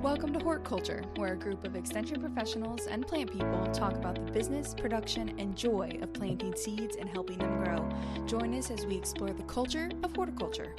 Welcome to Horticulture, where a group of extension professionals and plant people talk about the business, production, and joy of planting seeds and helping them grow. Join us as we explore the culture of horticulture.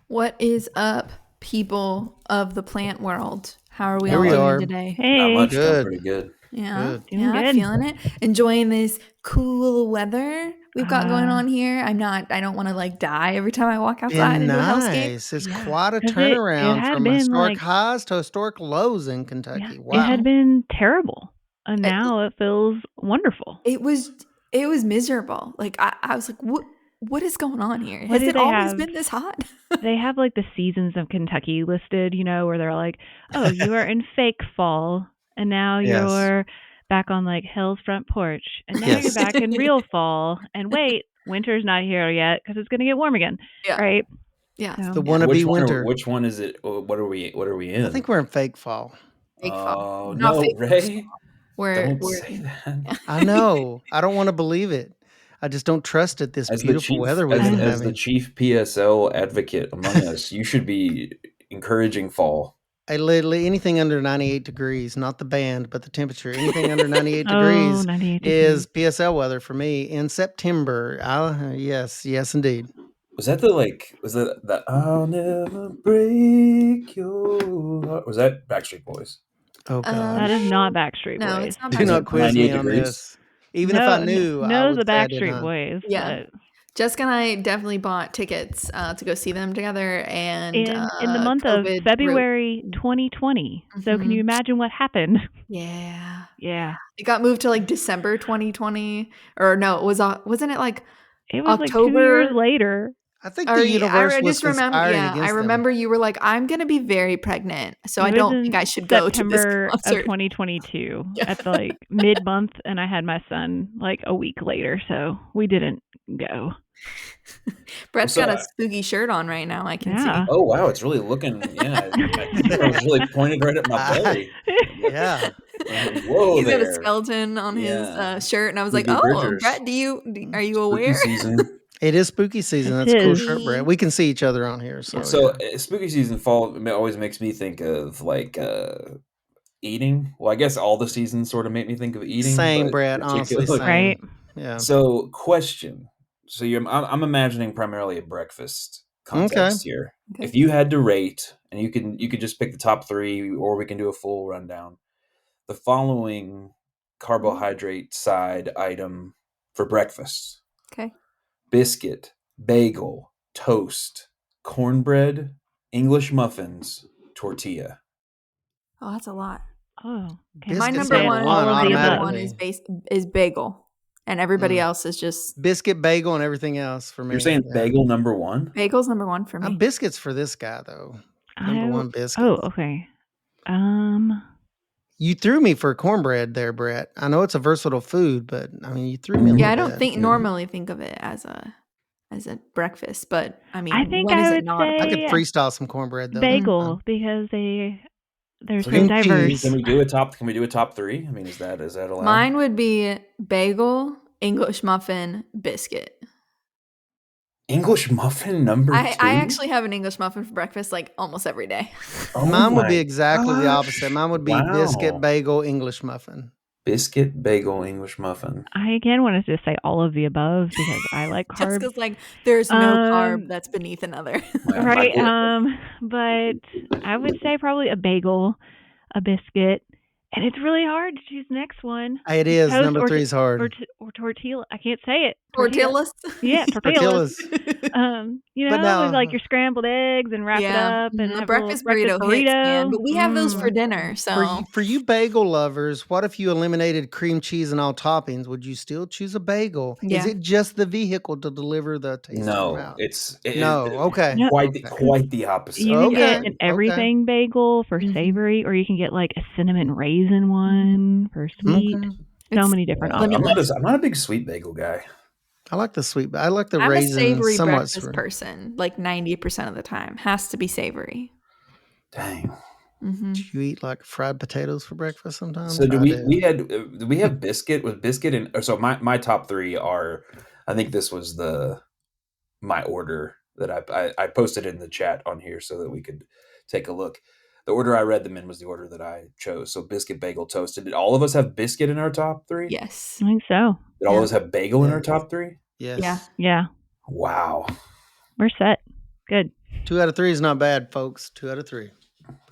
What is up, people of the plant world? How are we all doing today? Hey. Not much. Good. Pretty good. Yeah, Good. I'm feeling it. Enjoying this cool weather we've got going on here. I don't want to like die every time I walk outside into a hellscape. It's quite a turnaround from historic highs to historic lows in Kentucky. Yeah, wow. It had been terrible, and now it feels wonderful. It was miserable. Like I was like, what is going on here? Has it always been this hot? They have like the seasons of Kentucky listed, where they're like, oh, you are in fake fall, and now you're back on like hell's front porch, and now you're back in real fall, and wait, winter's not here yet because it's going to get warm again, right? Yeah, so, the wannabe winter. Which one is it? What are we in? I think we're in fake fall. Fake fall. No, fake Ray. Don't say that. I know. I don't want to believe it. I just don't trust it. This beautiful weather we've been having. As the chief PSL advocate among us, you should be encouraging fall. Literally anything under 98 degrees, not the band, but the temperature. Anything under 98 degrees 98 is PSL weather for me in September. Yes, indeed. Was that the I'll never break your heart? Was that Backstreet Boys? Oh, God. That is not Backstreet Boys. No, it's not. Do not quiz me on this. Even if I knew, I would the say Backstreet Boys. Yeah. But Jessica and I definitely bought tickets to go see them together, and in the month COVID of February 2020. Mm-hmm. So can you imagine what happened? Yeah. It got moved to like December 2020, or no, wasn't it like it was October? Like 2 years later. I think the universe was conspiring against them. I remember you were like, I'm going to be very pregnant, so I don't think I should go to this September concert. Of 2022 at the like mid-month, and I had my son like a week later, so we didn't go. Brett's got a spooky shirt on right now, I can see. Oh, wow, it's really looking, it was really pointed right at my belly. Yeah. Whoa, he's got a skeleton on his shirt, and I was like, Brett, are you aware? Spooky season. It is spooky season. That's a cool shirt, Brett. We can see each other on here. So spooky season, fall always makes me think of like eating. Well, I guess all the seasons sort of make me think of eating. Same, Brett. Honestly, same. Right? Yeah. So, question. So I'm imagining primarily a breakfast context here. Okay. If you had to rate, and you could just pick the top 3, or we can do a full rundown. The following carbohydrate side item for breakfast. Okay. Biscuit, bagel, toast, cornbread, English muffins, tortilla. Oh, that's a lot. Oh, okay. My number one is bagel, and everybody else is just biscuit, bagel, and everything else for me. You're saying bagel number 1? Bagel's number 1 for me. Biscuits for this guy though. Number 1 biscuit. Oh, okay. You threw me for cornbread there, Brett. I know it's a versatile food, but I mean, you threw me. I don't normally think of it as a breakfast, but I mean, I think I would say I could freestyle some cornbread though. Bagel because they're so diverse. Can we do a top 3? I mean, is that allowed? Mine would be bagel, English muffin, biscuit. English muffin number 2? I actually have an English muffin for breakfast like almost every day. Mine would be exactly the opposite. Mine would be biscuit, bagel, English muffin. Biscuit, bagel, English muffin. I again wanted to say all of the above because I like carbs. Just because like there's no carb that's beneath another. Right. But I would say probably a bagel, a biscuit. And it's really hard to choose the next one. It is. Number 3 is hard. Or tortilla. I can't say it. Tortillas? Yeah, tortillas. With like your scrambled eggs and wrap it up. And a breakfast burrito. But we have those for dinner. So for you bagel lovers, what if you eliminated cream cheese and all toppings? Would you still choose a bagel? Yeah. Is it just the vehicle to deliver the taste? No, okay. Quite the opposite. You can get an everything bagel for savory, or you can get like a cinnamon raisin one for sweet. So many different options. I'm not a big sweet bagel guy. I like the sweet, but I like the I'm raisins. I'm a savory breakfast person, like 90% of the time. Has to be savory. Dang. Mm-hmm. Do you eat like fried potatoes for breakfast sometimes? So do we have biscuit with biscuit and so my top 3 are, I think this was my order that I posted in the chat on here so that we could take a look. The order I read them in was the order that I chose. So biscuit, bagel, toasted. Did all of us have biscuit in our top 3? Yes. I think so. Did all of us have bagel in our top 3? Yes. Yeah. Wow. We're set. Good. 2 out of 3 is not bad, folks. 2 out of 3.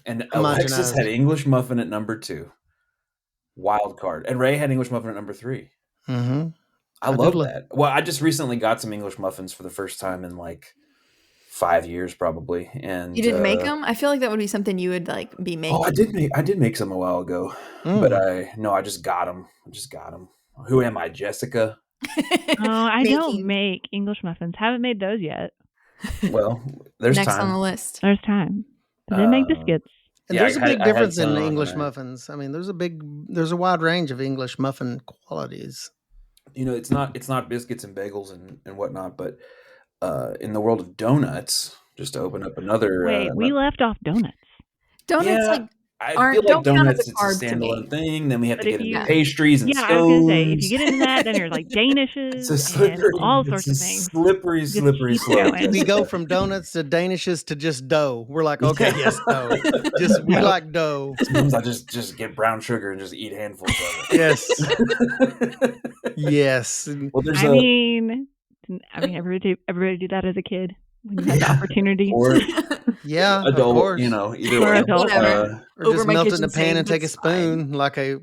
And Alexis had English muffin at number 2. Wild card. And Ray had English muffin at number 3. Mm-hmm. I love that. Well, I just recently got some English muffins for the first time in like 5 years, probably. And you didn't make them? I feel like that would be something you would like be making. Oh, I did make some a while ago, but I just got them. Who am I, Jessica? I don't make English muffins. Haven't made those yet. Well, there's next time on the list. There's time. I did make biscuits. And there's a big difference in English muffins. I mean, there's a wide range of English muffin qualities. It's not biscuits and bagels and whatnot, but in the world of donuts, just to open up another. Wait, we left off donuts. Donuts I feel like donuts, it's a standalone thing. Then we have to get into pastries and scones. I was going to say, if you get into that, then there's like danishes and all sorts of things. Slippery slope. We go from donuts to danishes to just dough. We're like, okay, yes, dough. We like dough. Sometimes I just get brown sugar and just eat handfuls of it. Yes. Yes. Well, everybody did that as a kid when you had the opportunity. Or adult, of course. Either way. Or just melt it in a pan and take a spoon like a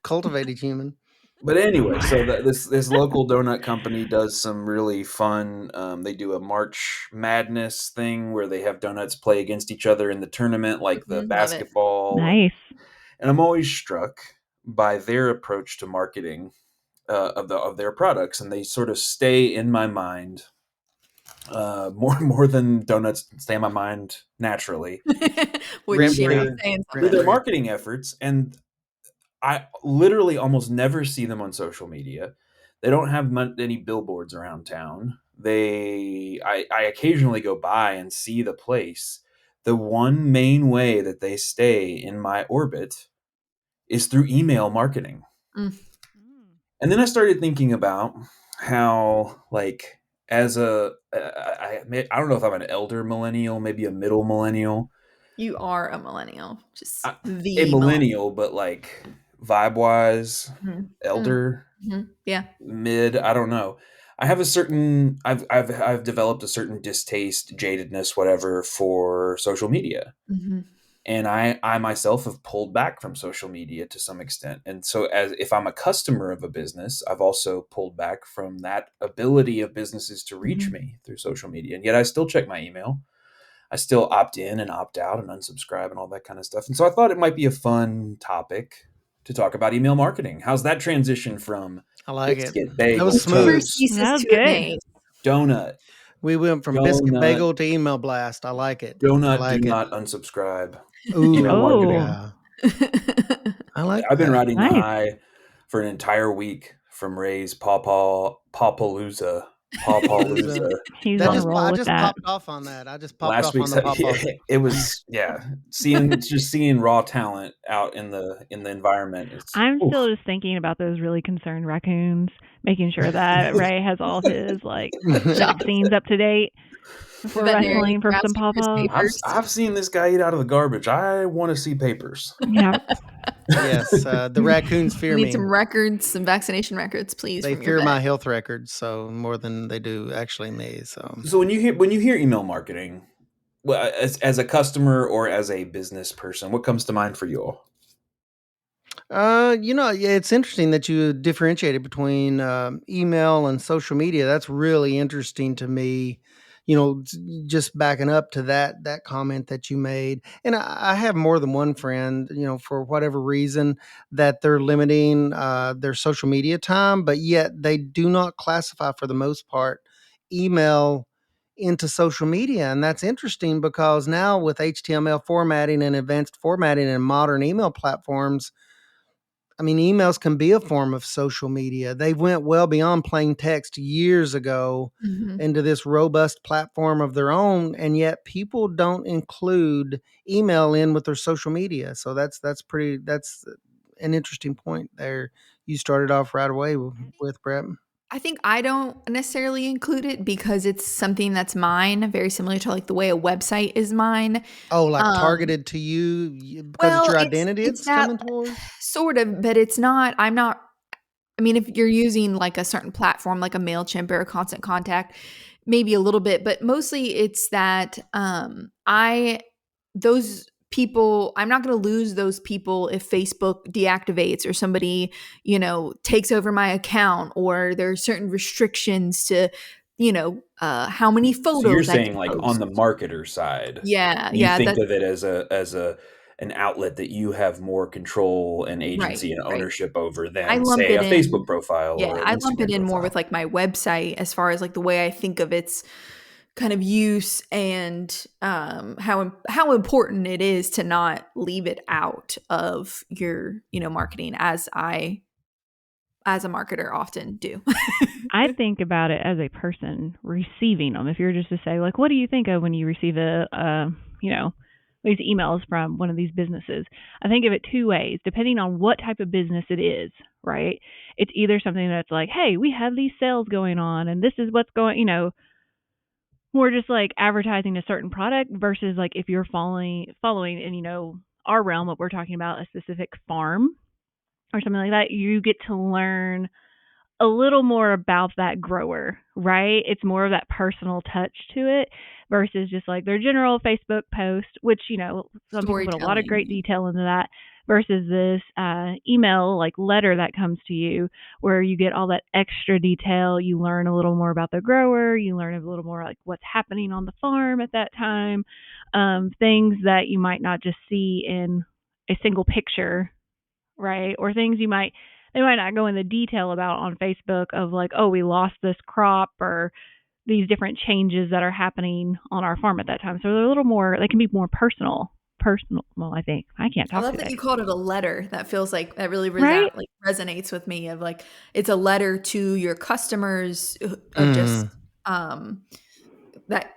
cultivated human. But anyway, so this local donut company does some really fun. They do a March Madness thing where they have donuts play against each other in the tournament, like the basketball. Nice. And I'm always struck by their approach to marketing of their products, and they sort of stay in my mind more than donuts stay in my mind naturally. With their marketing efforts, and I literally almost never see them on social media. They don't have any billboards around town. I occasionally go by and see the place. The one main way that they stay in my orbit is through email marketing. And then I started thinking about how, like, as I don't know if I'm an elder millennial, maybe a middle millennial. You are a millennial, just a millennial, but like vibe-wise, elder, mid. I don't know. I have I've developed a certain distaste, jadedness, whatever, for social media. And I myself have pulled back from social media to some extent. And so if I'm a customer of a business, I've also pulled back from that ability of businesses to reach me through social media. And yet I still check my email. I still opt in and opt out and unsubscribe and all that kind of stuff. And so I thought it might be a fun topic to talk about email marketing. How's that transition from biscuit, bagel, that was smooth. That was good. Donut? We went from biscuit bagel to email blast. I like it. Donut, do not unsubscribe. Ooh, oh. I like I've been riding the high for an entire week from Ray's Pawpalooza. I just popped off on that. I just popped off on the pawpaw. It was seeing raw talent out in the environment. I'm still just thinking about those really concerned raccoons, making sure that Ray has all his vaccines up to date before wrestling for some pawpaws. I've seen this guy eat out of the garbage. I want to see papers. Yeah. Yes, the raccoons fear me. Need some records, some vaccination records, please. They fear my health records, so more than they do actually me. So when you hear email marketing, well, as a customer or as a business person, what comes to mind for you all? It's interesting that you differentiated between email and social media. That's really interesting to me. Just backing up to that comment that you made. And I have more than one friend, for whatever reason, that they're limiting their social media time, but yet they do not classify, for the most part, email into social media. And that's interesting because now with HTML formatting and advanced formatting and modern email platforms, emails can be a form of social media. They went well beyond plain text years ago into this robust platform of their own, and yet people don't include email in with their social media. So that's an interesting point there. You started off right away with Brett. I think I don't necessarily include it because it's something that's mine, very similar to like the way a website is mine. Oh, like targeted to you because it's Well, your identity it's it's that coming towards? sort of, but it's not. I mean, if you're using like a certain platform like a MailChimp or a Constant Contact, maybe a little bit, but mostly it's that those people, I'm not going to lose those people if Facebook deactivates or somebody, takes over my account, or there are certain restrictions to, how many So you're photos I saying, can like, on the post. marketer side, Yeah, you yeah, think that of it as an outlet that you have more control and right, agency and right. ownership over I than, lump say, it a in. Facebook profile Yeah, or an I lump it Instagram in more with profile. like my website as far as like the way I think of its kind of use, and how important it is to not leave it out of your marketing, as a marketer often do. I think about it as a person receiving them. If you're just to say, like, what do you think of when you receive these emails from one of these businesses? I think of it two ways, depending on what type of business it is, right? It's either something that's like, hey, we have these sales going on and this is what's going, more just like advertising a certain product versus like if you're following in, our realm, what we're talking about, a specific farm or something like that, you get to learn a little more about that grower, right? It's more of that personal touch to it versus just like their general Facebook post, which, some people put a lot of great Storytelling. detail into that versus this email, like letter that comes to you where you get all that extra detail. You learn a little more about the grower. You learn a little more like what's happening on the farm at that time, things that you might not just see in a single picture, right? Or things they might not go into detail about on Facebook of like, oh, we lost this crop or these different changes that are happening on our farm at that time. So they're a little more, they can be more personal. Well, I think I can't I talk love that today. you called it a letter. That feels like that really Right? resonates with me, of like it's a letter to your customers, of just Mm. that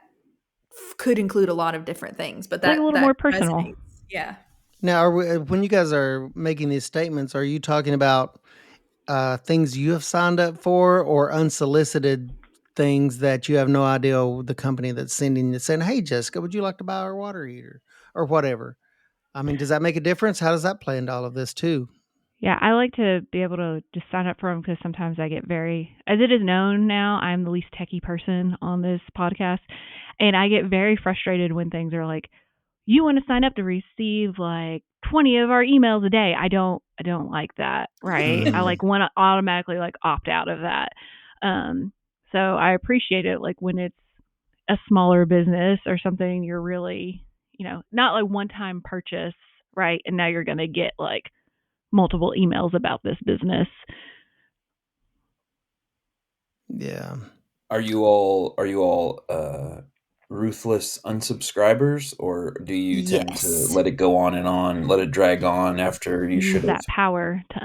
could include a lot of different things, but It's like a little that more personal. resonates. Yeah. Now, when you guys are making these statements, are you talking about things you have signed up for, or unsolicited things that you have no idea the company that's sending it saying, "Hey, Jessica, would you like to buy our water heater?" or whatever? I mean, does that make a difference? How does that play into all of this too? Yeah, I like to be able to just sign up for them because sometimes I get as it is known now, I'm the least techie person on this podcast. And I get very frustrated when things are like, you want to sign up to receive like 20 of our emails a day. I don't like that, right? I Mm. like want to automatically like opt out of that. Um so I appreciate it like when it's a smaller business or something you're really, not like one time purchase, right? And now you're going to get like multiple emails about this business. Yeah. Are you all ruthless unsubscribers, or do you tend to Yes. let it go on and on, let it drag on after you Use should have? that power to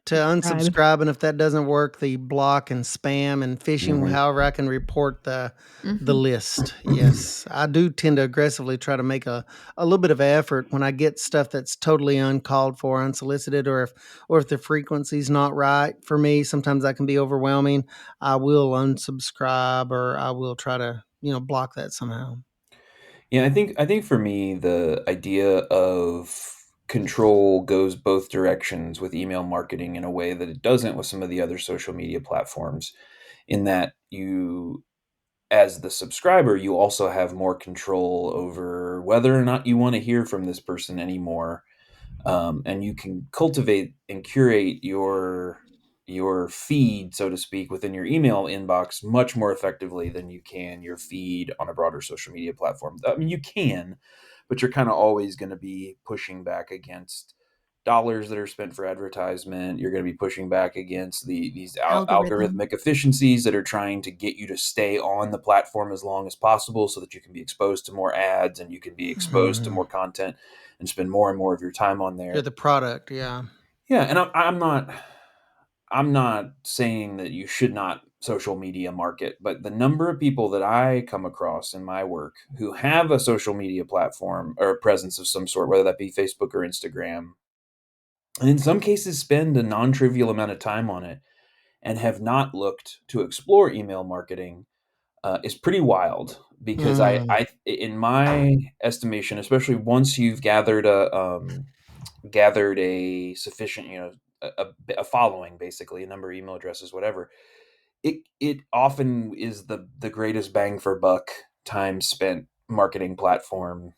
To unsubscribe. unsubscribe, and if that doesn't work, the block and spam and phishing, Mhm. however I can report the Mhm. list. Yes, I do tend to aggressively try to make a little bit of effort when I get stuff that's totally uncalled for, unsolicited, or if the frequency's not right for me. Sometimes that can be overwhelming. I will unsubscribe, or I will try to block that somehow. Yeah, I think for me, the idea of control goes both directions with email marketing in a way that it doesn't with some of the other social media platforms, in that you, as the subscriber, you also have more control over whether or not you want to hear from this person anymore. And you can cultivate and curate your feed, so to speak, within your email inbox much more effectively than you can your feed on a broader social media platform. I mean, you can, but you're kind of always going to be pushing back against dollars that are spent for advertisement. You're going to be pushing back against these Algorithm. algorithmic efficiencies that are trying to get you to stay on the platform as long as possible so that you can be exposed to more ads and you can be exposed to Mhm. more content and spend more and more of your time on You're there. the product, yeah. Yeah, and I'm not saying that you should not social media market, but the number of people that I come across in my work who have a social media platform or a presence of some sort, whether that be Facebook or Instagram, and in some cases spend a non-trivial amount of time on it, and have not looked to explore email marketing is pretty wild, because in my estimation, especially once you've gathered a sufficient, a following, basically a number of email addresses, whatever, it often is the greatest bang for buck time spent marketing platform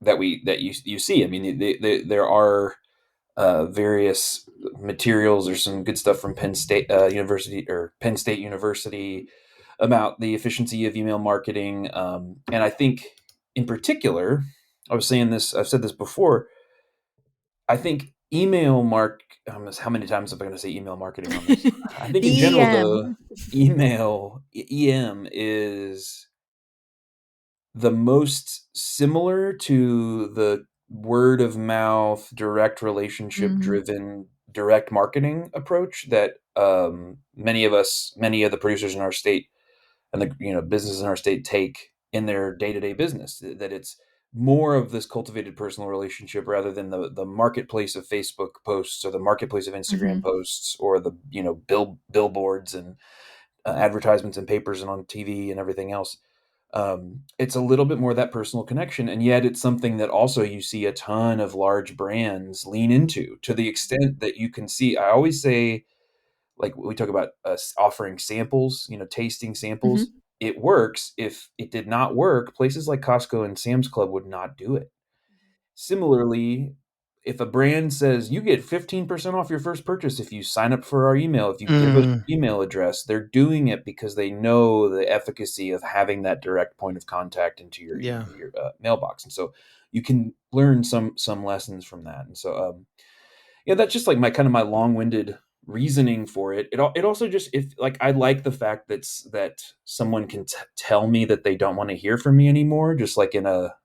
that you see. I mean, there are various materials. There's some good stuff from Penn State University about the efficiency of email marketing, and I think in particular, I've said this before. I think how many times am I going to say email marketing on this? I think in The general, the EM. EM is the most similar to the word of mouth, direct relationship driven, direct marketing approach that many of the producers in our state and the businesses in our state take in their day-to-day business. That it's more of this cultivated personal relationship rather than the marketplace of Facebook posts or the marketplace of Instagram posts or the billboards and advertisements and papers and on TV and everything else. It's a little bit more of that personal connection, and yet it's something that also you see a ton of large brands lean into, to the extent that you can see. I always say, like, we talk about offering samples, tasting samples. It works. If it did not work, places like Costco and Sam's Club would not do it. Similarly, if a brand says you get 15% off your first purchase if you sign up for our email, if you give us your email address, they're doing it because they know the efficacy of having that direct point of contact into your mailbox. And so you can learn some lessons from that. And so, that's just like my long-winded reasoning for it. It also just, if like, I like the fact that someone can tell me that they don't want to hear from me anymore, just like in a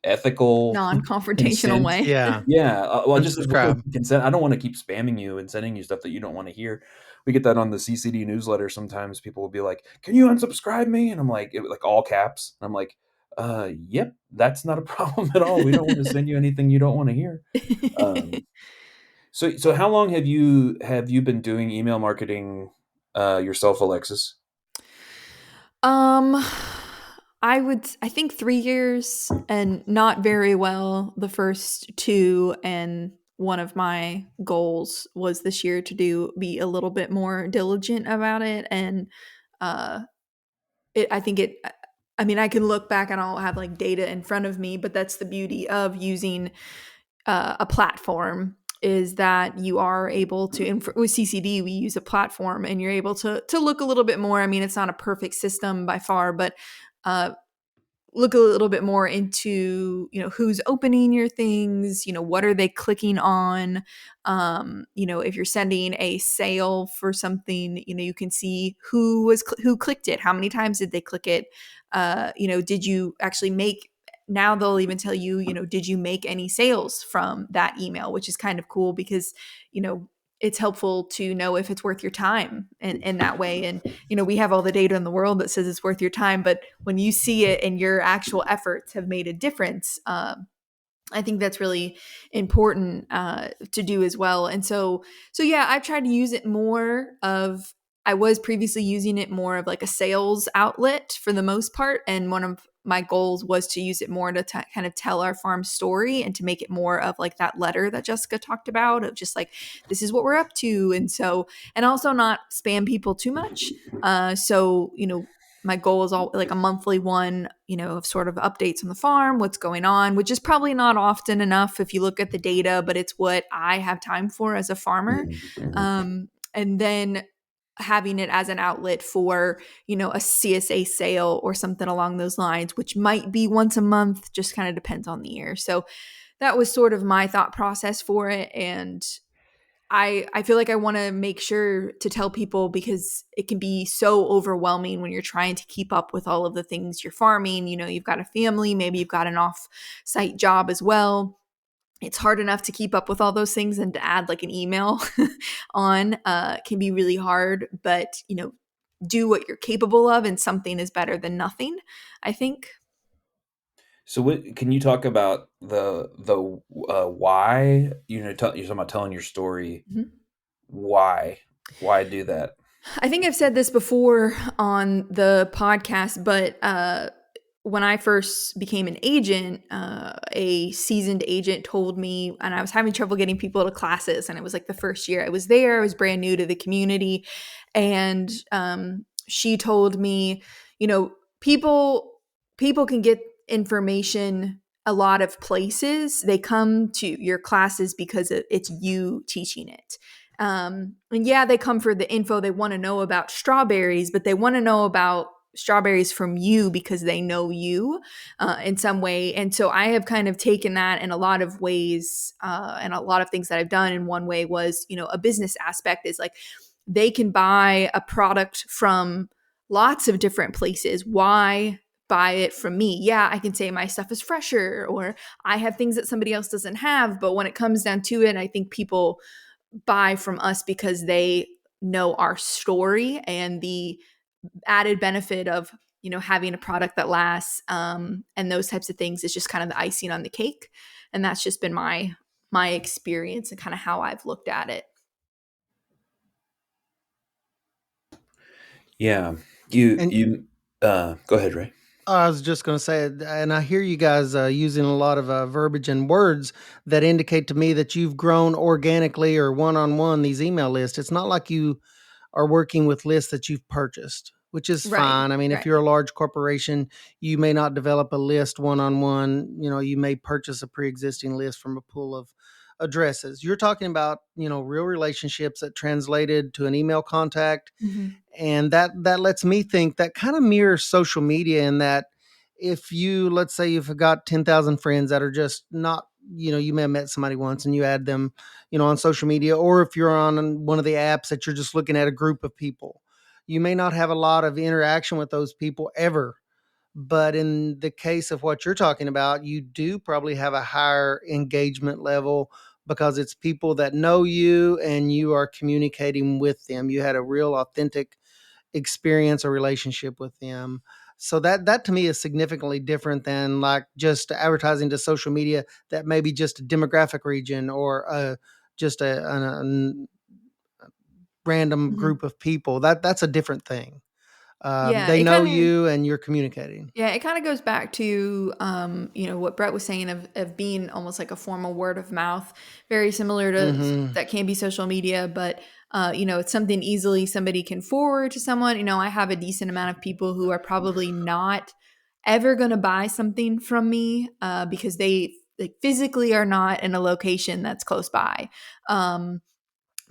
ethical Non-confrontational consent. way. Yeah. Well, just as Unsubscribe. consent. I don't want to keep spamming you and sending you stuff that you don't want to hear. We get that on the CCD newsletter. Sometimes people will be like, "Can you unsubscribe me?" And I'm like, all caps. And I'm like, yep, that's not a problem at all. We don't want to send you anything you don't want to hear. So how long have you been doing email marketing yourself, Alexis? I think 3 years, and not very well the first 2, and one of my goals was this year to be a little bit more diligent about it, and uh I mean, I can look back and I'll have like data in front of me, but that's the beauty of using a platform, is that you are able to, with CCD, we use a platform and you're able to look a little bit more. I mean, it's not a perfect system by far, but uh, look a little bit more into, who's opening your things, what are they clicking on. If you're sending a sale for something, you can see who clicked it, how many times did they click it. Did you actually make, now they'll even tell you, did you make any sales from that email, which is kind of cool because, it's helpful to know if it's worth your time in that way. And, we have all the data in the world that says it's worth your time, but when you see it and your actual efforts have made a difference, I think that's really important to do as well. And so yeah, I've tried to use it more of, I was previously using it more of like a sales outlet for the most part. And one of my goals was to use it more to kind of tell our farm story and to make it more of like that letter that Jessica talked about, of just like, this is what we're up to. And so, and also not spam people too much. My goal is all like a monthly one, of sort of updates on the farm, what's going on, which is probably not often enough if you look at the data, but it's what I have time for as a farmer. And then having it as an outlet for, a CSA sale or something along those lines, which might be once a month, just kind of depends on the year. So that was sort of my thought process for it. And I feel like I want to make sure to tell people, because it can be so overwhelming when you're trying to keep up with all of the things you're farming. You've got a family, maybe you've got an off-site job as well. It's hard enough to keep up with all those things, and to add like an email on can be really hard. But do what you're capable of, and something is better than nothing, I think. So can you talk about the why? You're talking about telling your story. Why? Why do that? I think I've said this before on the podcast, but when I first became an agent, a seasoned agent told me, and I was having trouble getting people to classes, and it was like the first year I was there. I was brand new to the community, and she told me, you know, people can get information a lot of places. They come to your classes because it's you teaching it. And yeah, they come for the info. They want to know about strawberries, but they want to know about strawberries from you because they know you in some way. And so I have kind of taken that in a lot of ways, and a lot of things that I've done. In one way was, you know, a business aspect is like they can buy a product from lots of different places. Why buy it from me? Yeah, I can say my stuff is fresher, or I have things that somebody else doesn't have. But when it comes down to it, I think people buy from us because they know our story and the added benefit of, you know, having a product that lasts, and those types of things is just kind of the icing on the cake. And that's just been my experience and kind of how I've looked at it. Yeah, you go ahead, Ray. I was just going to say, and I hear you guys using a lot of verbiage and words that indicate to me that you've grown organically or one-on-one these email lists. It's not like you are working with lists that you've purchased, which is Right. fine. I mean, if Right. you're a large corporation, you may not develop a list one-on-one. You know, you may purchase a pre-existing list from a pool of addresses. You're talking about, you know, real relationships that translated to an email contact, Mm-hmm. and that lets me think that kind of mirrors social media in that if you, let's say you've got 10,000 friends that are just not, you know, you may have met somebody once and you add them, you know, on social media, or if you're on one of the apps that you're just looking at a group of people, you may not have a lot of interaction with those people ever. But in the case of what you're talking about, you do probably have a higher engagement level because it's people that know you and you are communicating with them. You had a real authentic experience or relationship with them. So that to me is significantly different than like just advertising to social media that may be just a demographic region or just a random Mm-hmm. group of people. That's a different thing. Yeah, They it know kind of you and you're communicating. Yeah, it kind of goes back to, you know, what Brett was saying of being almost like a formal word of mouth, very similar to Hmm. that can be social media, but you know, it's something easily somebody can forward to someone. You know, I have a decent amount of people who are probably not ever going to buy something from me because they physically are not in a location that's close by.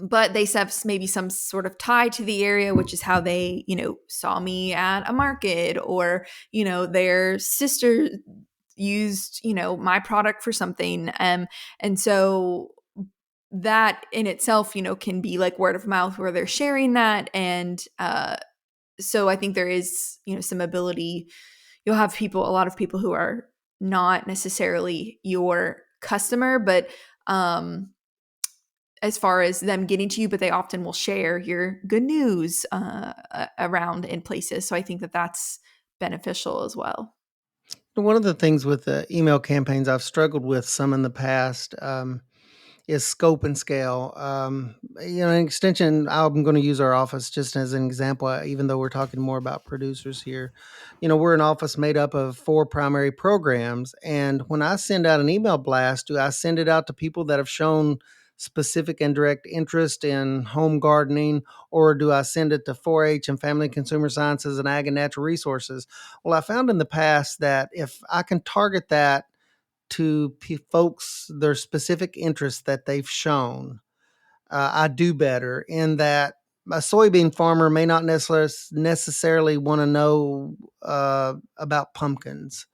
But they have maybe some sort of tie to the area, which is how they, you know, saw me at a market, or, you know, their sister used, you know, my product for something. And so that in itself, you know, can be like word of mouth where they're sharing that. And so I think there is, you know, some ability. You'll have people, a lot of people who are not necessarily your customer, but as far as them getting to you, but they often will share your good news around in places. So I think that that's beneficial as well. One of the things with the email campaigns I've struggled with some in the past is scope and scale. You know, an extension, I'm going to use our office just as an example, even though we're talking more about producers here. You know, we're an office made up of 4 primary programs. And when I send out an email blast, do I send it out to people that have shown specific and direct interest in home gardening, or do I send it to 4-H and family and consumer sciences and ag and natural resources? Well, I found in the past that if I can target that to folks, their specific interests that they've shown, I do better in that a soybean farmer may not necessarily want to know about pumpkins.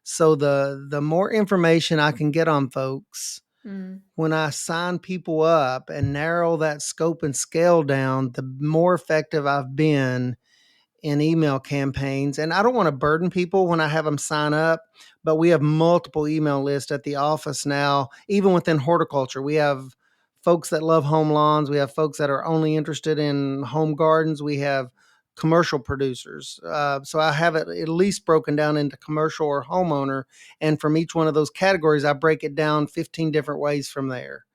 So the more information I can get on folks Mm. when I sign people up and narrow that scope and scale down, the more effective I've been in email campaigns. And I don't want to burden people when I have them sign up, but we have multiple email lists at the office now, even within horticulture. We have folks that love home lawns, we have folks that are only interested in home gardens, we have commercial producers. So I have it at least broken down into commercial or homeowner. And from each one of those categories, I break it down 15 different ways from there.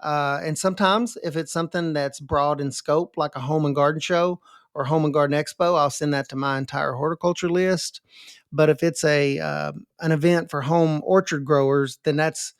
And sometimes if it's something that's broad in scope, like a home and garden show or home and garden expo, I'll send that to my entire horticulture list. But if it's an event for home orchard growers, then that's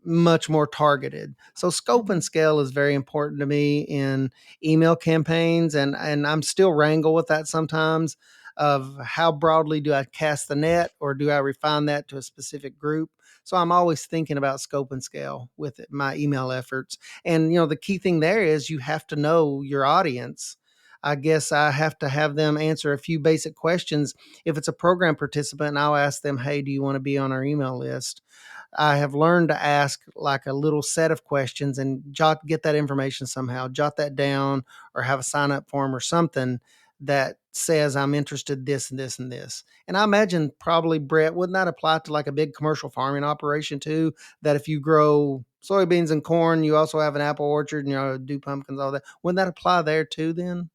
much more targeted. So scope and scale is very important to me in email campaigns, and I'm still wrangle with that sometimes, of how broadly do I cast the net, or do I refine that to a specific group. So I'm always thinking about scope and scale with it, my email efforts. And the key thing there is you have to know your audience. I guess I have to have them answer a few basic questions. If it's a program participant, I'll ask them, hey, do you want to be on our email list? I have learned to ask like a little set of questions and get that information somehow, jot that down, or have a sign up form or something that says I'm interested this and this and this. And I imagine probably, Brett, wouldn't that apply to like a big commercial farming operation too? That if you grow soybeans and corn, you also have an apple orchard and do pumpkins, all that. Wouldn't that apply there too then?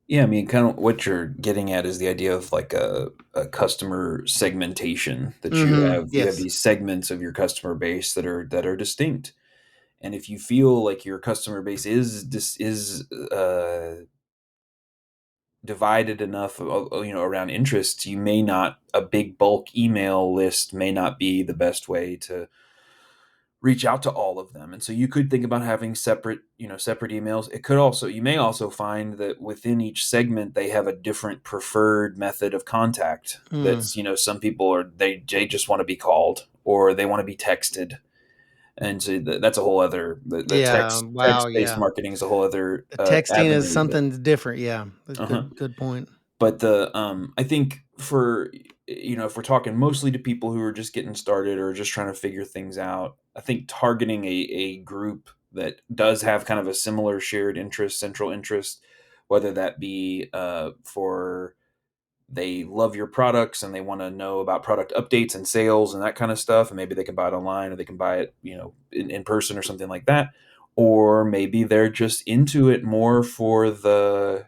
Yeah, I mean, kind of what you're getting at is the idea of like a customer segmentation, that you have Yes. these segments of your customer base that are distinct. And if you feel like your customer base is divided enough, around interests, you may not a big bulk email list may not be the best way to reach out to all of them. And so you could think about having separate emails. It could also, you may also find that within each segment, they have a different preferred method of contact. That's, some people they just want to be called, or they want to be texted. And so that's a whole other, the Yeah. Wow. text-based Yeah. marketing is a whole other The texting is avenue. something different. Yeah. Uh-huh. Good point. But I think for, if we're talking mostly to people who are just getting started or just trying to figure things out, I think targeting a group that does have kind of a similar shared interest, central interest, whether that be for they love your products and they want to know about product updates and sales and that kind of stuff, and maybe they can buy it online, or they can buy it, in person or something like that. Or maybe they're just into it more for the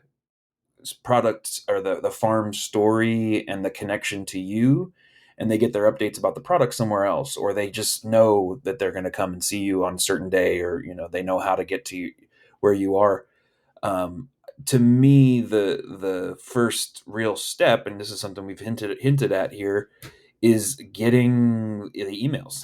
products, or the farm story and the connection to you, and they get their updates about the product somewhere else, or they just know that they're going to come and see you on a certain day, or they know how to get to you where you are. To me, the first real step, and this is something we've hinted at here, is getting the emails,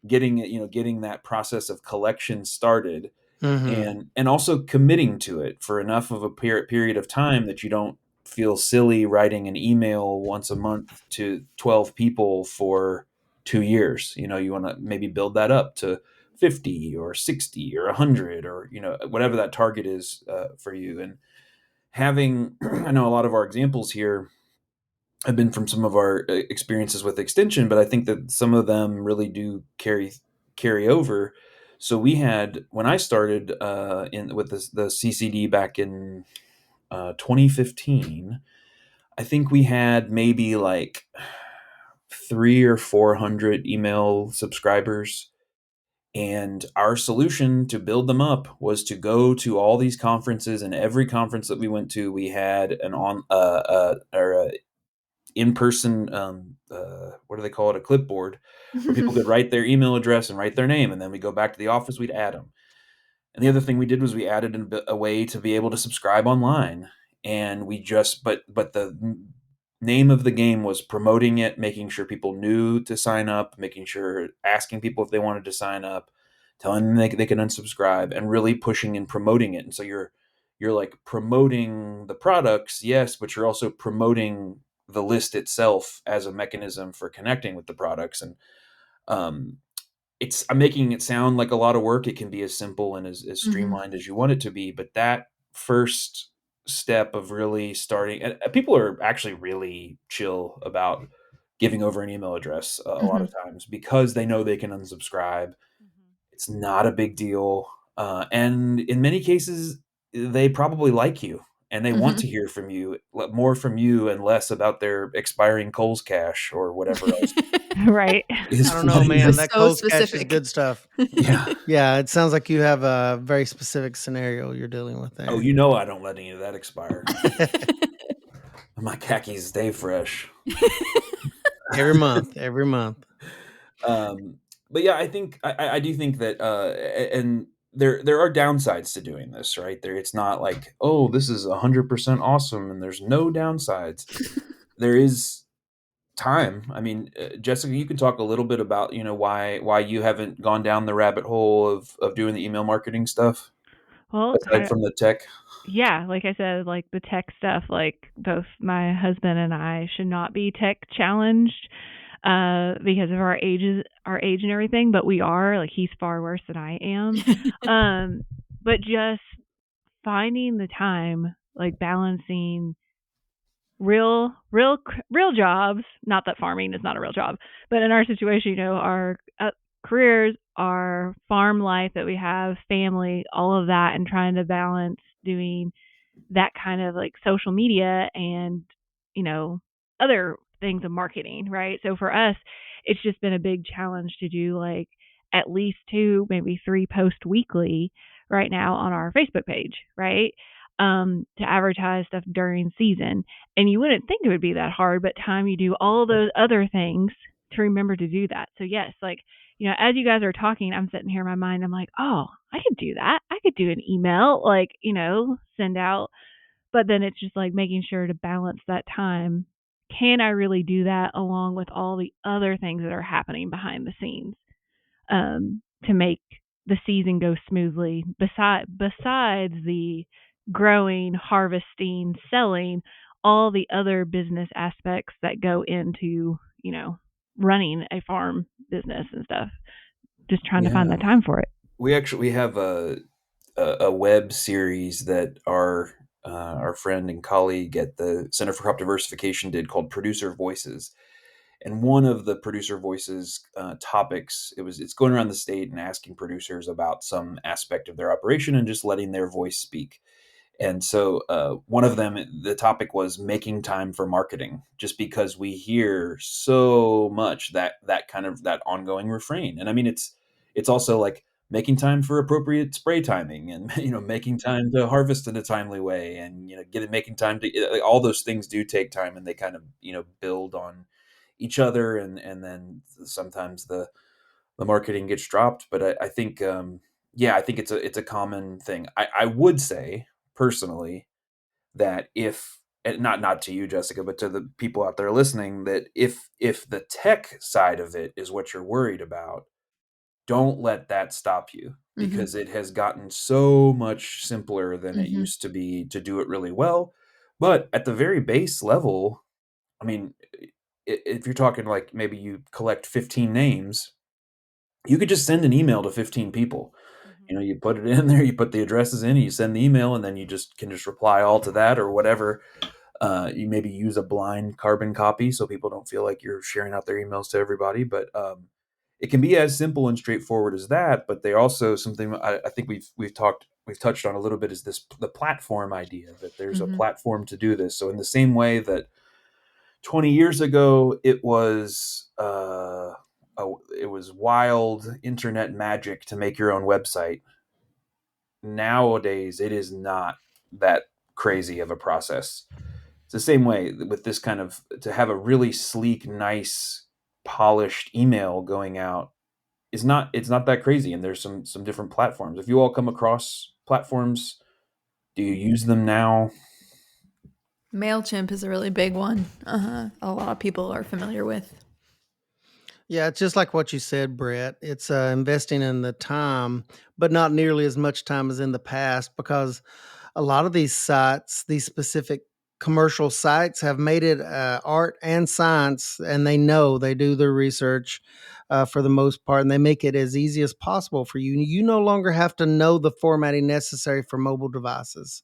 getting that process of collection started, and also committing to it for enough of a period of time that you don't feel silly writing an email once a month to 12 people for 2 years. You want to maybe build that up to 50 or 60 or 100, or whatever that target is for you. And having I know a lot of our examples here have been from some of our experiences with extension, but I think that some of them really do carry over. So we had, when I started in with the CCD back in 2015, I think we had maybe like 300 or 400 email subscribers. And our solution to build them up was to go to all these conferences, and every conference that we went to, we had an on or a in-person what do they call it, a clipboard, where people could write their email address and write their name, and then we go back to the office, we'd add them. And the other thing we did was we added a way to be able to subscribe online. And we just but the name of the game was promoting it, making sure people knew to sign up, making sure, asking people if they wanted to sign up, telling them they can unsubscribe, and really pushing and promoting it. And so you're like promoting the products, yes, but you're also promoting the list itself as a mechanism for connecting with the products. And um, I'm making it sound like a lot of work. It can be as simple and as streamlined as you want it to be, but that first step of really starting, and people are actually really chill about giving over an email address a lot of times, because they know they can unsubscribe. It's not a big deal. And in many cases, they probably like you, and they want to hear from you, more from you and less about their expiring Kohl's cash or whatever else. Right. I don't know, man. That so Kohl's cash is good stuff. Yeah. Yeah. It sounds like you have a very specific scenario you're dealing with there. Oh, I don't let any of that expire. My khakis stay fresh. Every month. Um, but yeah, I do think that, and there are downsides to doing this, right? It's not like, oh, this is 100% awesome and there's no downsides. There is time. I mean, Jessica, you can talk a little bit about, why you haven't gone down the rabbit hole of doing the email marketing stuff Well, aside from the tech. yeah, like I said, like the tech stuff, like both my husband and I should not be tech challenged because of our age and everything, but we are. Like he's far worse than I am. But just finding the time, like balancing real jobs, not that farming is not a real job, but in our situation, our careers, our farm life that we have, family, all of that, and trying to balance doing that kind of like social media and you know other things of marketing, right? So for us, it's just been a big challenge to do like at least 2, maybe 3 posts weekly right now on our Facebook page, right? To advertise stuff during season. And you wouldn't think it would be that hard, but time you do all those other things to remember to do that. So yes, like, as you guys are talking, I'm sitting here in my mind, I'm like, oh, I could do that. I could do an email, like, send out. But then it's just like making sure to balance that time. Can I really do that along with all the other things that are happening behind the scenes to make the season go smoothly? Besides the growing, harvesting, selling, all the other business aspects that go into, running a farm business and stuff. Just trying to find Yeah. that time for it. We have a web series that our friend and colleague at the Center for Crop Diversification did called Producer Voices. And one of the Producer Voices topics, it's going around the state and asking producers about some aspect of their operation and just letting their voice speak. And so one of them, the topic was making time for marketing, just because we hear so much that kind of that ongoing refrain. And I mean, it's also like making time for appropriate spray timing, and making time to harvest in a timely way, and making time to, like, all those things do take time, and they kind of build on each other, and then sometimes the marketing gets dropped. But I think, yeah, I think it's a common thing. I would say personally that if, and not to you, Jessica, but to the people out there listening, that if the tech side of it is what you're worried about, don't let that stop you, because it has gotten so much simpler than it used to be to do it really well. But at the very base level, I mean, if you're talking like maybe you collect 15 names, you could just send an email to 15 people. You put it in there, you put the addresses in, and you send the email, and then you can just reply all to that or whatever. You maybe use a blind carbon copy so people don't feel like you're sharing out their emails to everybody. But it can be as simple and straightforward as that. But they also, something I think we've touched on a little bit, is the platform idea, that there's a platform to do this. So in the same way that 20 years ago it was wild internet magic to make your own website, nowadays it is not that crazy of a process. It's the same way with this kind of, to have a really sleek, nice, polished email going out it's not that crazy. And there's some different platforms. If you all come across platforms, do you use them now? MailChimp is a really big one. A lot of people are familiar with. Yeah, it's just like what you said, Brett. It's investing in the time, but not nearly as much time as in the past, because a lot of these sites, these specific commercial sites, have made it art and science, and they do their research for the most part, and they make it as easy as possible for you. You no longer have to know the formatting necessary for mobile devices.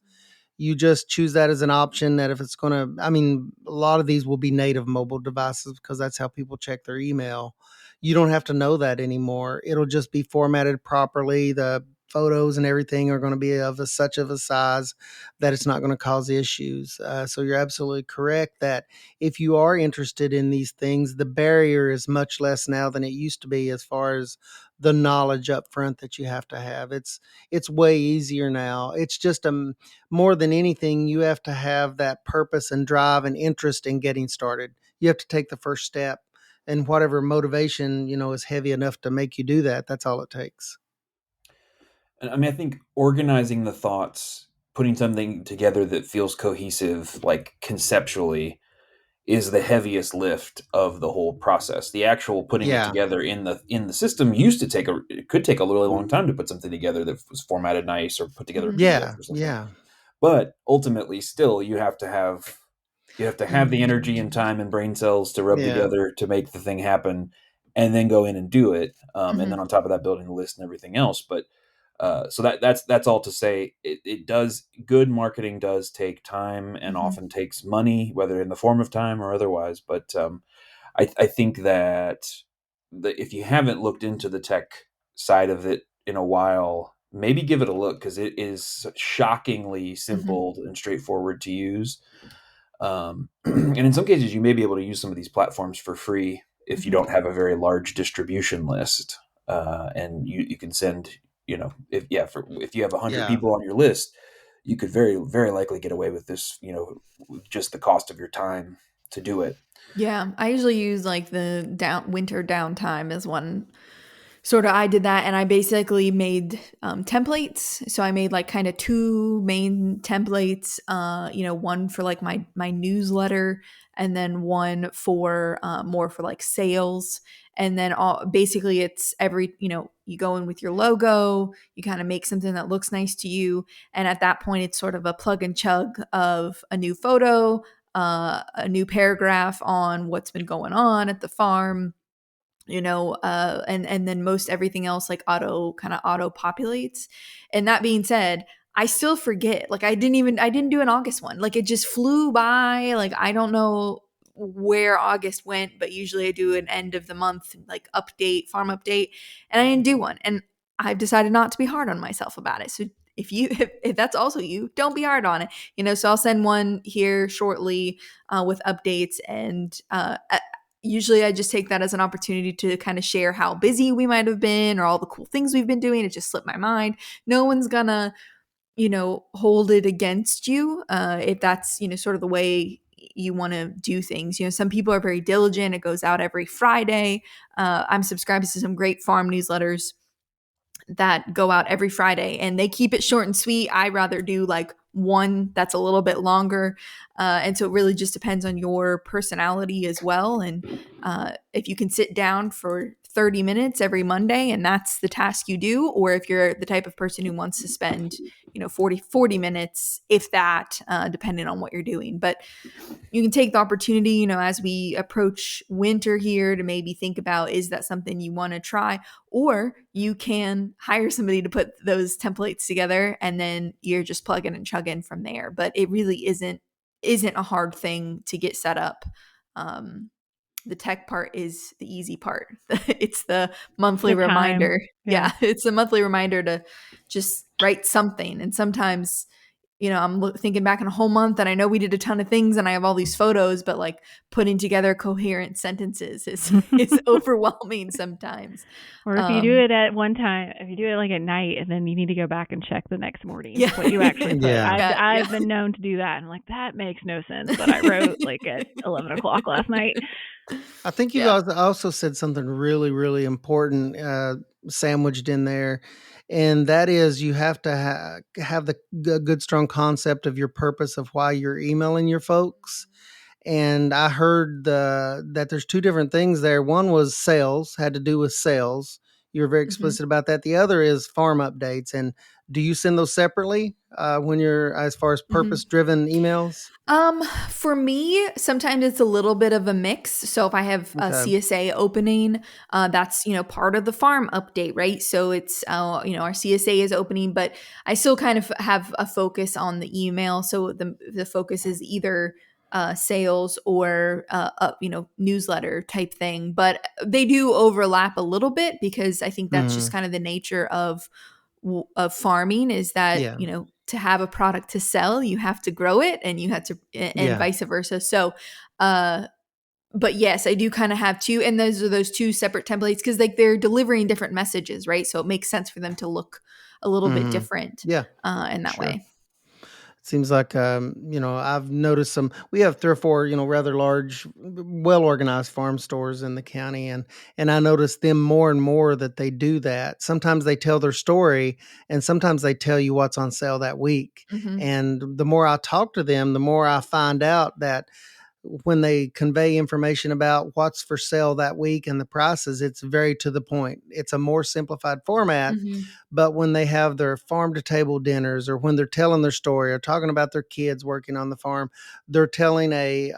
You just choose that as an option, that if it's going to, I mean, a lot of these will be native mobile devices because that's how people check their email. You don't have to know that anymore. It'll just be formatted properly. The photos and everything are going to be of such of a size that it's not going to cause issues. So you're absolutely correct that if you are interested in these things, the barrier is much less now than it used to be, as far as the knowledge up front that you have to have. It's way easier now. It's just more than anything, you have to have that purpose and drive and interest in getting started. You have to take the first step. and whatever motivation, is heavy enough to make you do that. That's all it takes. I mean, I think organizing the thoughts, putting something together that feels cohesive, like conceptually, is the heaviest lift of the whole process. The actual putting it together in the system could take a really long time to put something together that was formatted nice or put together a PDF or something. Yeah. But ultimately, still, you have to have the energy and time and brain cells to rub together to make the thing happen, and then go in and do it. And then on top of that, building the list and everything else. But so that's all to say. It does, good marketing does take time and often takes money, whether in the form of time or otherwise. But I think that if you haven't looked into the tech side of it in a while, maybe give it a look, because it is shockingly simple and straightforward to use. And in some cases, you may be able to use some of these platforms for free if you don't have a very large distribution list, and you can send, if you have 100 people on your list, you could very, very likely get away with this, just the cost of your time to do it. Yeah, I usually use like the winter downtime as one. I did that, and I basically made templates. So I made like kind of two main templates, one for like my newsletter, and then one for more for like sales. And then basically it's you go in with your logo, you kind of make something that looks nice to you. And at that point, it's sort of a plug and chug of a new photo, a new paragraph on what's been going on at the farm, and then most everything else like auto populates. And that being said, I still forget. Like I didn't do an August one. Like it just flew by. Like I don't know where August went, but usually I do an end of the month like farm update, and I didn't do one. And I've decided not to be hard on myself about it. So if that's also you, don't be hard on it. So I'll send one here shortly with updates, and usually I just take that as an opportunity to kind of share how busy we might have been or all the cool things we've been doing. It just slipped my mind. No one's gonna, hold it against you if that's, sort of the way you want to do things. Some people are very diligent. It goes out every Friday. I'm subscribed to some great farm newsletters that go out every Friday, and they keep it short and sweet. I rather do like one that's a little bit longer. And so it really just depends on your personality as well. And if you can sit down for 30 minutes every Monday and that's the task you do, or if you're the type of person who wants to spend, 40 minutes, if that, depending on what you're doing. But you can take the opportunity, as we approach winter here, to maybe think about, is that something you want to try? Or you can hire somebody to put those templates together, and then you're just plugging and chugging from there. But it really isn't a hard thing to get set up. The tech part is the easy part. It's the monthly reminder. Yeah, it's a monthly reminder to just write something. And sometimes, I'm thinking back in a whole month, and I know we did a ton of things and I have all these photos, but like putting together coherent sentences is overwhelming sometimes. Or if you do it at one time, if you do it like at night, and then you need to go back and check the next morning what you actually put. I've been known to do that. And I'm like, that makes no sense, but I wrote like at 11 o'clock last night. I think you also said something really, really important sandwiched in there. And that is, you have to have the good, strong concept of your purpose of why you're emailing your folks. And I heard that there's two different things there. One was sales, had to do with sales. You were very explicit about that. The other is farm updates. And do you send those separately when you're, as far as purpose-driven emails? For me, sometimes it's a little bit of a mix. So if I have a CSA opening, that's, part of the farm update, right? So it's, our CSA is opening, but I still kind of have a focus on the email. So the focus is either sales or newsletter type thing, but they do overlap a little bit, because I think that's just kind of the nature of farming, is that to have a product to sell, you have to grow it, and you have to, and vice versa. So but yes, I do kind of have two, and those two separate templates, because like they're delivering different messages, right? So it makes sense for them to look a little bit different in that way. Seems like, I've noticed we have 3 or 4, rather large, well-organized farm stores in the county, and I notice them more and more that they do that. Sometimes they tell their story, and sometimes they tell you what's on sale that week, Mhm. and the more I talk to them, the more I find out that when they convey information about what's for sale that week and the prices, it's very to the point. It's a more simplified format. Mhm. But when they have their farm to table dinners, or when they're telling their story or talking about their kids working on the farm, they're telling a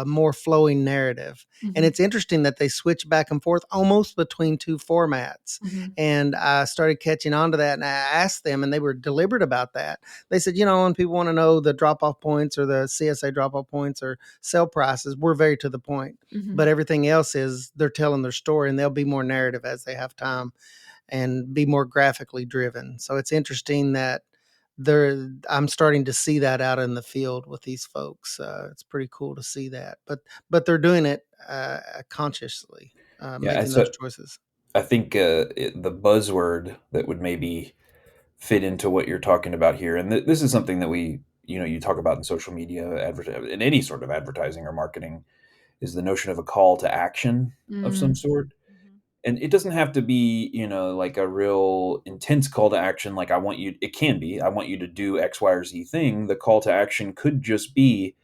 more flowing narrative. And Mhm. it's interesting that they switch back and forth almost between two formats. Mhm. And I started catching on to that, and I asked them, and they were deliberate about that. They said, when people want to know the drop off points or the CSA drop off points or sell prices, we're very to the point. Mhm. But everything else is they're telling their story, and they'll be more narrative as they have time and be more graphically driven. So it's interesting that I'm starting to see that out in the field with these folks. It's pretty cool to see that, but they're doing it consciously, Yeah, making those choices. I think the buzzword that would maybe fit into what you're talking about here, and this is something that you talk about in social media, in any sort of advertising or marketing, is the notion of a call to action of some Mm. sort. And it doesn't have to be, like a real intense call to action. Like it can be, I want you to do X, Y, or Z thing. The call to action could just be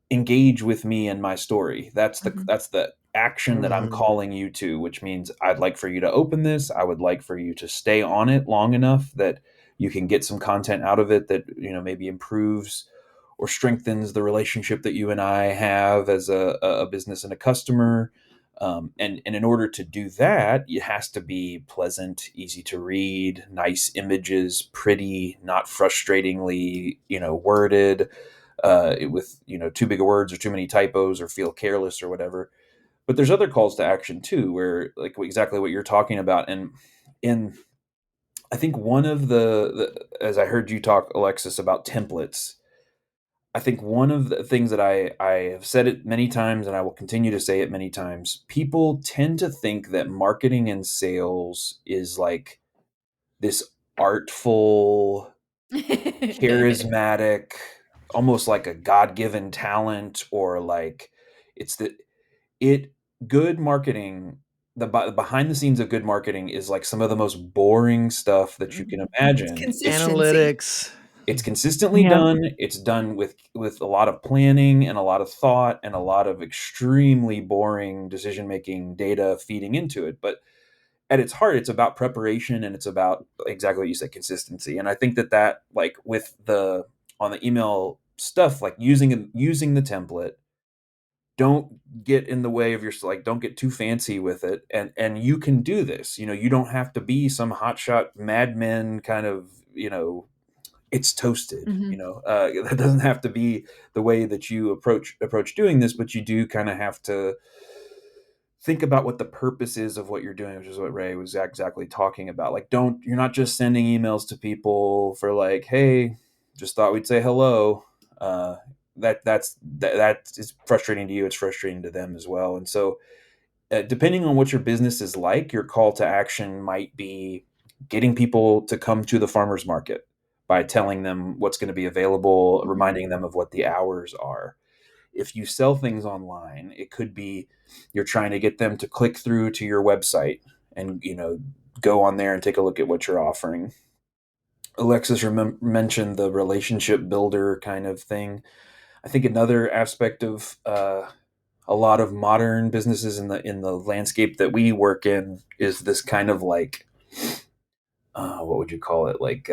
engage with me and my story. Mhm. That's the action that I'm Mhm. calling you to, which means I'd like for you to open this. I would like for you to stay on it long enough that you can get some content out of it that, maybe improves or strengthens the relationship that you and I have as a business and a customer. And in order to do that, it has to be pleasant, easy to read, nice images, pretty, not frustratingly, worded, with too big of words or too many typos or feel careless or whatever. But there's other calls to action too, where like exactly what you're talking about, and in I think one of as I heard you talk, Alexis, about templates. I think one of the things that I have said it many times, and I will continue to say it many times. People tend to think that marketing and sales is like this artful, charismatic, almost like a God-given talent, or like it's the it good marketing, behind the scenes of good marketing is like some of the most boring stuff that you can Mhm. It's imagine. consistency. Analytics. It's consistently Yep. done. It's done with a lot of planning and a lot of thought and a lot of extremely boring decision making data feeding into it. But at its heart, it's about preparation, and it's about exactly what you said, consistency. And I think that like with the on the email stuff, like using the template, don't get in the way of your, like, don't get too fancy with it, and you can do this. You don't have to be some hotshot madman kind of, it's toasted. Mhm. That doesn't have to be the way that you approach doing this, but you do kind of have to think about what the purpose is of what you're doing, which is what Ray was exactly talking about. Like, you're not just sending emails to people for like, hey, just thought we'd say hello. Uh, that is frustrating to you. It's frustrating to them as well. And so, depending on what your business is like, your call to action might be getting people to come to the farmers market by telling them what's going to be available, Mhm. reminding them of what the hours are. If you sell things online, it could be you're trying to get them to click through to your website and go on there and take a look at what you're offering. Alexis mentioned the relationship builder kind of thing. I think another aspect of a lot of modern businesses in the landscape that we work in is this kind of like, what would you call it, like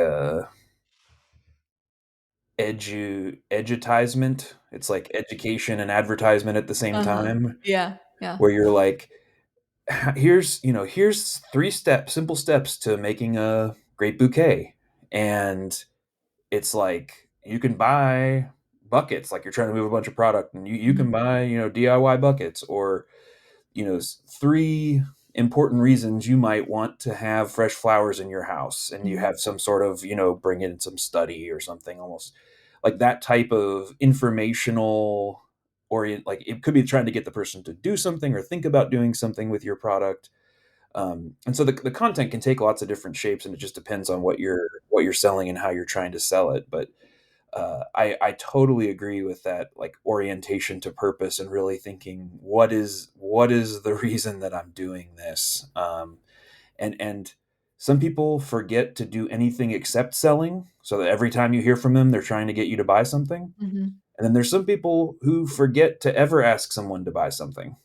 edutisement. It's like education and advertisement at the same Uh-huh. time, Yeah, yeah. where you're like, here's simple steps to making a great bouquet. And it's like, you can buy buckets, like you're trying to move a bunch of product, and you can Mhm. buy, DIY buckets, or, 3 important reasons you might want to have fresh flowers in your house, and you Mhm. have some sort of, bring in some study or something, almost like that type of informational orient. Like, it could be trying to get the person to do something or think about doing something with your product. And so the content can take lots of different shapes, and it just depends on what you're selling and how you're trying to sell it. But I totally agree with that, like orientation to purpose and really thinking what is the reason that I'm doing this. And some people forget to do anything except selling, so that every time you hear from them, they're trying to get you to buy something. Mm-hmm. And then there's some people who forget to ever ask someone to buy something.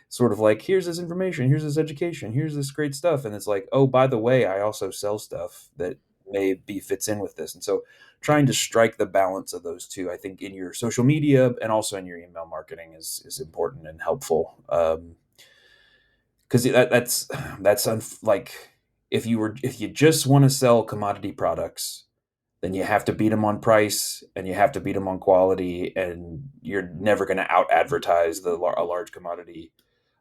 Sort of like, here's this information, here's this education, here's this great stuff. And it's like, oh, by the way, I also sell stuff that maybe fits in with this. And so trying to strike the balance of those two, I think in your social media and also in your email marketing is important and helpful. Because like if you just want to sell commodity products, then you have to beat them on price and you have to beat them on quality, and you're never going to out advertise a large commodity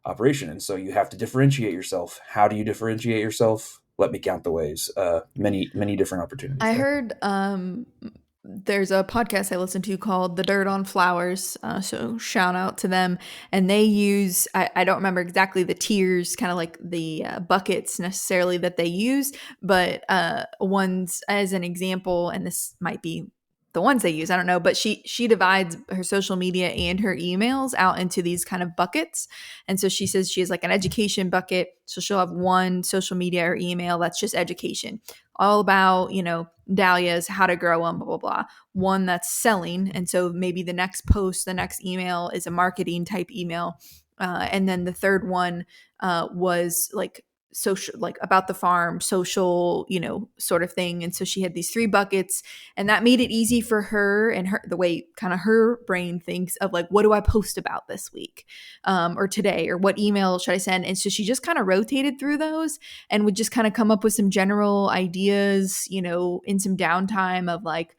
operation. And so you have to differentiate yourself. How do you differentiate yourself? Let me count the ways. Many different opportunities I there. heard there's a podcast I listen to called The Dirt on Flowers. So shout out to them. And they use, I don't remember exactly the tiers, kind of like the buckets necessarily that they use, but ones as an example, and this might be the ones they use, I don't know, but she divides her social media and her emails out into these kind of buckets. And so she says she has like an education bucket. So she'll have one social media or email that's just education, all about, dahlias, how to grow them, blah, blah, blah. One that's selling. And so maybe the next post, the next email is a marketing type email. And then the third one was like social, like about the farm, social, sort of thing. And so she had these 3 buckets, and that made it easy for her and the way kind of her brain thinks of like, what do I post about this week or today, or what email should I send? And so she just kind of rotated through those and would just kind of come up with some general ideas, in some downtime of like,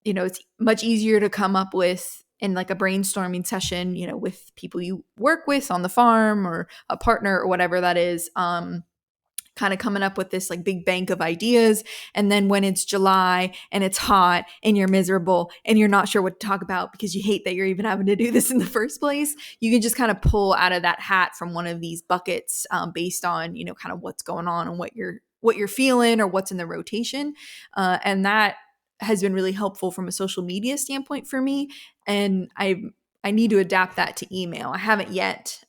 it's much easier to come up with in like a brainstorming session, with people you work with on the farm or a partner or whatever that is. Kind of coming up with this like big bank of ideas. And then when it's July and it's hot and you're miserable and you're not sure what to talk about because you hate that you're even having to do this in the first place, you can just kind of pull out of that hat from one of these buckets based on, kind of what's going on and what you're feeling or what's in the rotation. And that has been really helpful from a social media standpoint for me. And I need to adapt that to email. I haven't yet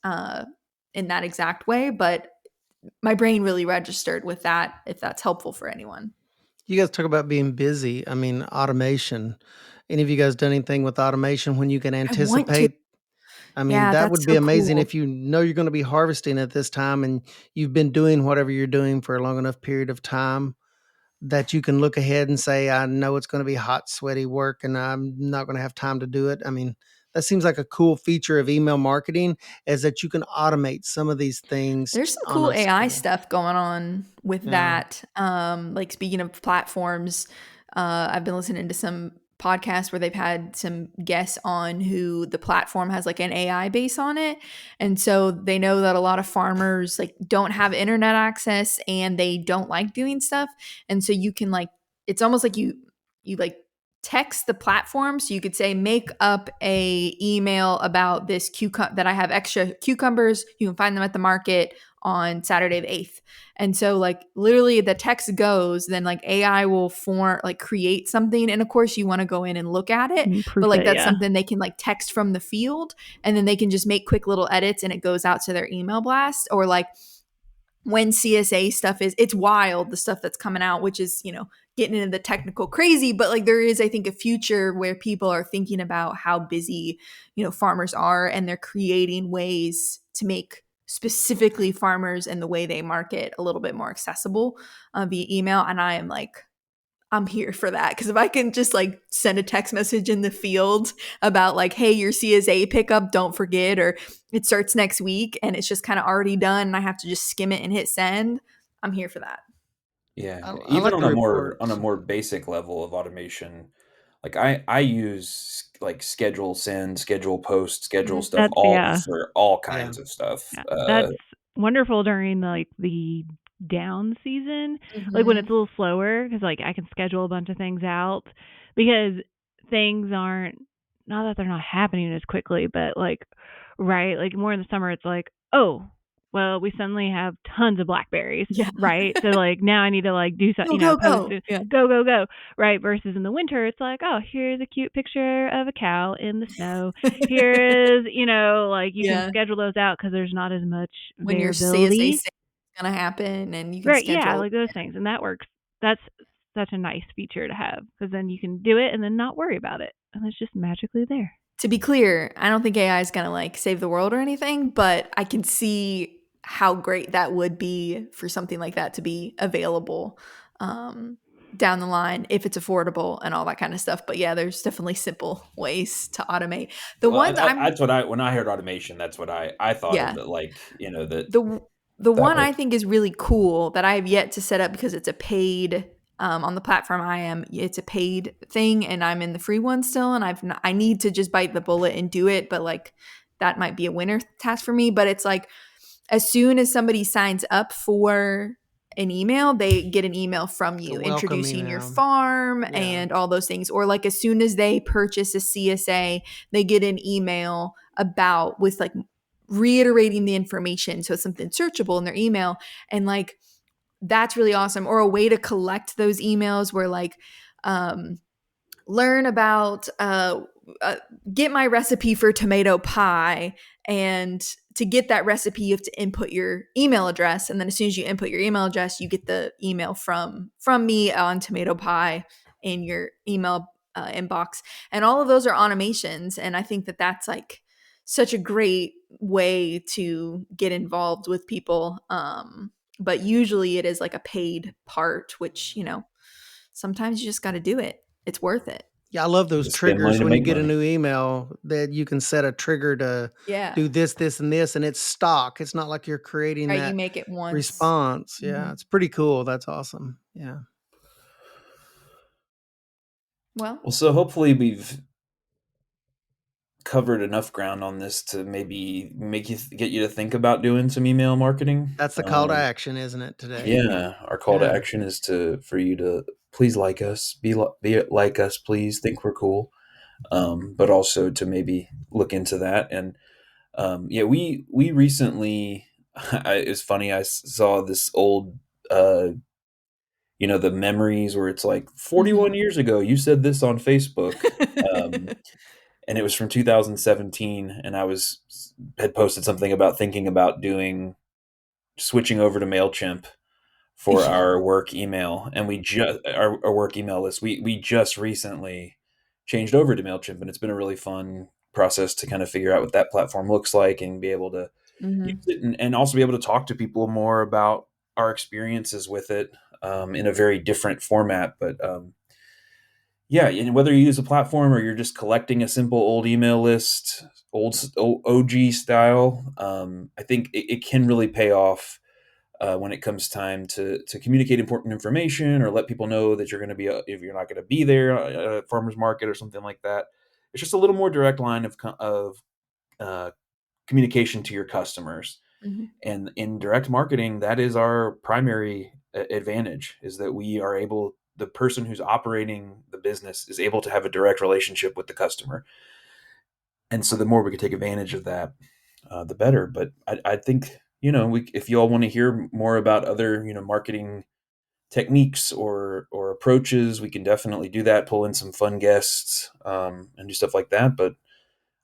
in that exact way, but my brain really registered with that, if that's helpful for anyone. You guys talk about being busy. I mean, automation. Any of you guys done anything with automation when you can I want to. anticipate? I mean, Yeah, that that's would be so amazing cool. if you know you're going to be harvesting at this time and you've been doing whatever you're doing for a long enough period of time that you can look ahead and say, I know it's going to be hot, sweaty work and I'm not going to have time to do it. I mean, that seems like a cool feature of email marketing, is that you can automate some of these things There's some on cool a AI schedule. stuff going on with Yeah. that. Like speaking of platforms, I've been listening to some podcasts where they've had some guests on who the platform has like an AI base on it. And so they know that a lot of farmers like don't have internet access and they don't like doing stuff. And so you can like, it's almost like you like text the platform, so you could say make up a email about this cucumber that I have extra cucumbers, you can find them at the market on Saturday the 8th. And so like literally the text goes, then like AI will create something, and of course you want to go in and look at it, but like that's something they can like text from the field, and then they can just make quick little edits and it goes out to their email blast. Or like when CSA stuff it's wild, the stuff that's coming out, which is, getting into the technical crazy, but like there is, I think, a future where people are thinking about how busy, farmers are, and they're creating ways to make specifically farmers and the way they market a little bit more accessible via email. And I am like, I'm here for that, because if I can just like send a text message in the field about like, hey, your CSA pickup, don't forget, or it starts next week, and it's just kind of already done and I have to just skim it and hit send, I'm here for that. Yeah, I even like on the a reports. more basic level of automation, like I use like schedule send, schedule post, schedule Mhm. stuff That's all yeah. for all Yeah. kinds of stuff. Yeah. That's wonderful during like the down season, like when it's Mhm. a little slower, because like I can schedule a bunch of things out because things aren't, not that they're not happening as quickly, but like right, like more in the summer it's like, oh, well, we suddenly have tons of blackberries, Yeah. right? So like now I need to like do something, post it, Yeah. go, right? Versus in the winter, it's like, oh, here's a cute picture of a cow in the snow. Here is, like you can schedule those out because there's not as much when your variability. CSA is going to happen, and you can Right, schedule. yeah, like those things, and that works. That's such a nice feature to have because then you can do it and then not worry about it, and it's just magically there. To be clear, I don't think AI is going to like save the world or anything, but I can see how great that would be for something like that to be available down the line if it's affordable and all that kind of stuff. But yeah, there's definitely simple ways to automate. When I heard automation, that's what I thought of, that, like, that the one I think is really cool that I have yet to set up because it's a paid on the platform it's a paid thing, and I'm in the free one still, and I need to just bite the bullet and do it, but like that might be a winner task for me. But it's like as soon as somebody signs up for an email, they get an email from you introducing your farm and all those things. Or like as soon as they purchase a CSA, they get an email with like reiterating the information. So it's something searchable in their email. And like, that's really awesome. Or a way to collect those emails where like, learn about, get my recipe for tomato pie. And to get that recipe, you have to input your email address. And then as soon as you input your email address, you get the email from me on tomato pie in your email inbox. And all of those are automations. And I think that that's like such a great way to get involved with people. But usually it is like a paid part, which, sometimes you just got to do it. It's worth it. Yeah, I love those triggers when you get a new email that you can set a trigger to do this, this, and this, and it's stock. It's not like you're creating that you make it once. response. Mm-hmm. Yeah, it's pretty cool. That's awesome. Yeah. Well, so hopefully we've covered enough ground on this to maybe get you to think about doing some email marketing. That's the call to action, isn't it, today? Yeah, our call to action is for you to please like us, be like us, please, think we're cool, but also to maybe look into that. And we recently, it's funny, I saw this old, the memories where it's like 41 years ago you said this on Facebook. And it was from 2017, and I had posted something about thinking about switching over to MailChimp for our work email, and our work email list. We just recently changed over to MailChimp, and it's been a really fun process to kind of figure out what that platform looks like and be able to use it, and also be able to talk to people more about our experiences with it in a very different format, but. Yeah, and whether you use a platform or you're just collecting a simple old email list, old OG style, I think it can really pay off when it comes time to communicate important information or let people know that you're going to be if you're not going to be there at a farmer's market or something like that. It's just a little more direct line of communication to your customers. Mm-hmm. And in direct marketing, that is our primary advantage, is that we are able. The person who's operating the business is able to have a direct relationship with the customer. And so the more we can take advantage of that, the better. But I think, if you all want to hear more about other, marketing techniques or approaches, we can definitely do that, pull in some fun guests and do stuff like that. But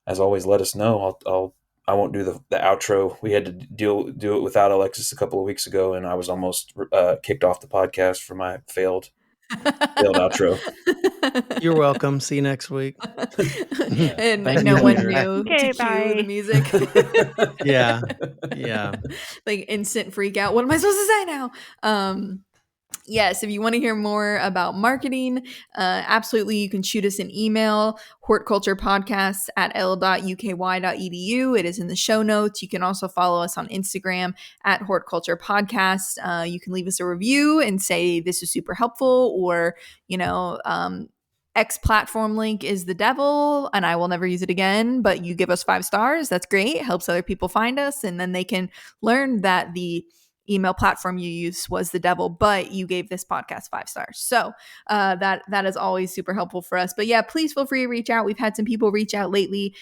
as always, let us know. I won't do the outro. We had to do it without Alexis a couple of weeks ago, and I was almost kicked off the podcast for my failed outro. You're welcome. See you next week. And no one knew to cue the music. Yeah. Like instant freak out. What am I supposed to say now? Yes, if you want to hear more about marketing, absolutely, you can shoot us an email, horticulturepodcasts@l.uky.edu. It is in the show notes. You can also follow us on Instagram @horticulturepodcast. You can leave us a review and say this is super helpful, or, X platform link is the devil and I will never use it again, but you give us 5 stars. That's great. It helps other people find us, and then they can learn that the email platform you used was the devil, but you gave this podcast 5 stars. So that is always super helpful for us. But yeah, please feel free to reach out. We've had some people reach out lately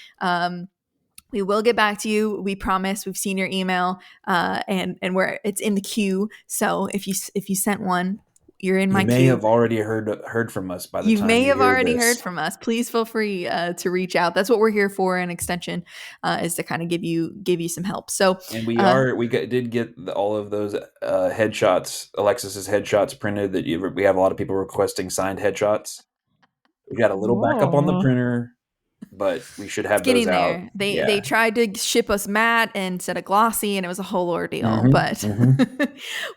We will get back to you. We promise. We've seen your email, and it's in the queue. So if you sent one, you're in my queue. You may have already heard from us by the time may you have hear already this. heard from us. Please feel free to reach out. That's what we're here for. An extension is to kind of give you some help. So, and we did get all of those headshots, Alexis's headshots printed. We have a lot of people requesting signed headshots. We got a little backup on the printer, but we should have those out. They tried to ship us matte instead of glossy, and it was a whole ordeal. But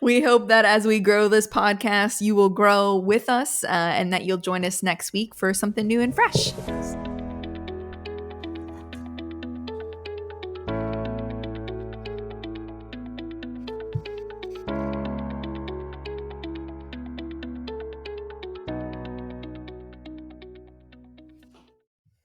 we hope that as we grow this podcast, you will grow with us, and that you'll join us next week for something new and fresh.